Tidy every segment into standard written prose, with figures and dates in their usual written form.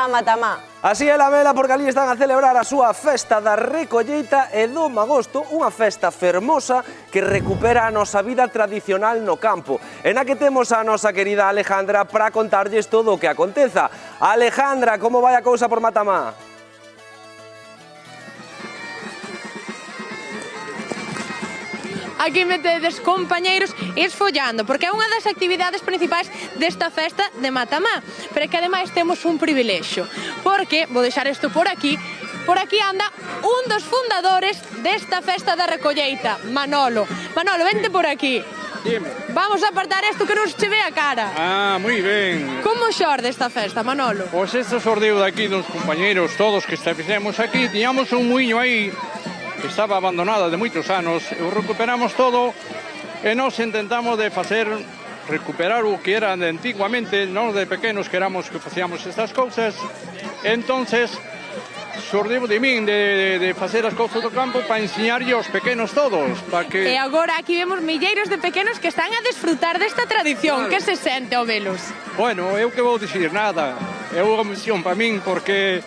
a Matamá. Así é la vela porque ali están a celebrar a súa festa da recolleita e do magosto, unha festa fermosa que recupera a nosa vida tradicional no campo. E na que temos a nosa querida Alejandra para contarlles todo o que aconteza. Alejandra, como vai a cousa por Matamá? Aquí metedes, compañeiros, esfollando, porque é unha das actividades principais desta festa de Matamá. Pero é que ademais temos un privilexio, porque, vou deixar isto por aquí anda un dos fundadores desta festa da recolleita, Manolo. Manolo, vente por aquí. Dime. Vamos a apartar isto que non se ve a cara. Ah, moi ben. Como xorde esta festa, Manolo? Pois este sorteo de aquí dos compañeros, todos que estivemos aquí, tiñamos un muiño aí que estaba abandonada de moitos anos, e o recuperamos todo e nos intentamos de facer recuperar o que era de antiguamente, nós de pequenos que éramos que facíamos estas cousas. Entonces xordeu de min de facer as cousas do campo para enseñarlle aos pequenos todos, para que... E agora aquí vemos milleiros de pequenos que están a desfrutar desta tradición. Que se sente ao velos? Bueno, eu que vou dicir nada, é unha misión para min porque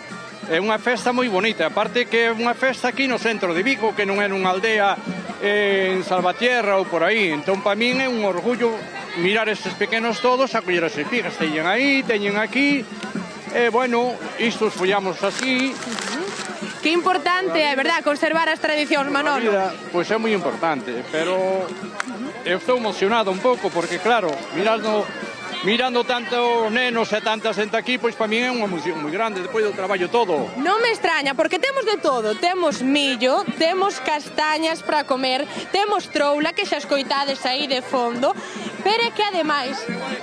é unha festa moi bonita, aparte que é unha festa aquí no centro de Vigo, que non é nunha aldea en Salvatierra ou por aí. Entón, para min é un orgullo mirar estes pequenos todos, a coller as espigas, teñen aí, teñen aquí, e, bueno, isto follamos así. Que importante, é verdad, conservar as tradicións, Manolo. Pois é moi importante, pero eu estou emocionado un pouco, porque, claro, mirando tantos nenos e tanta xente aquí, pois para min é unha emoción moi grande, depois do traballo todo. Non me extraña, porque temos de todo. Temos millo, temos castañas para comer, temos troula, que xa escoitades aí de fondo, pero é que ademais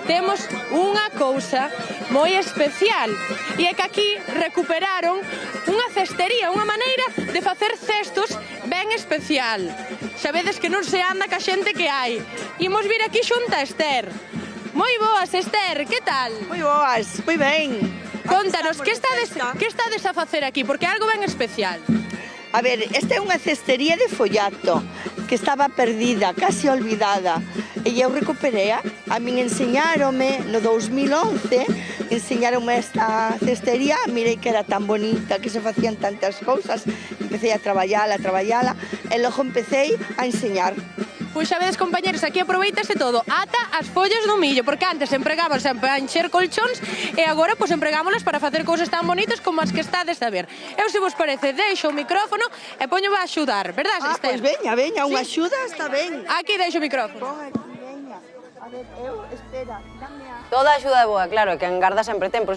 temos unha cousa moi especial, e é que aquí recuperaron unha cestería, unha maneira de facer cestos ben especial. Xa vedes que non se anda ca xente que hai. Imos vir aquí xunta a Esther. Moi boas, Esther, que tal? Moi boas, moi ben. Contanos, que estades a facer aquí? Porque é algo ben especial. A ver, esta é unha cestería de follato que estaba perdida, casi olvidada. E eu recuperei, a min enseñárome no 2011, enseñaronme esta cestería, mirei que era tan bonita, que se facían tantas cousas, empecé a traballala, e logo empecé a enseñar. Pois xa vedes, compañeros, aquí aproveitase todo, ata as follas do millo, porque antes empregábanse para encher colchóns e agora pois empregámolas para facer cousas tan bonitas como as que estades a ver. Eu, se vos parece, deixo o micrófono e poño a axudar, verdad, Esther? Pois veña, unha axuda está ben. Aquí deixo o micrófono. Veña, a ver, espera, dame a... Toda axuda é boa, claro, que en Garda sempre ten.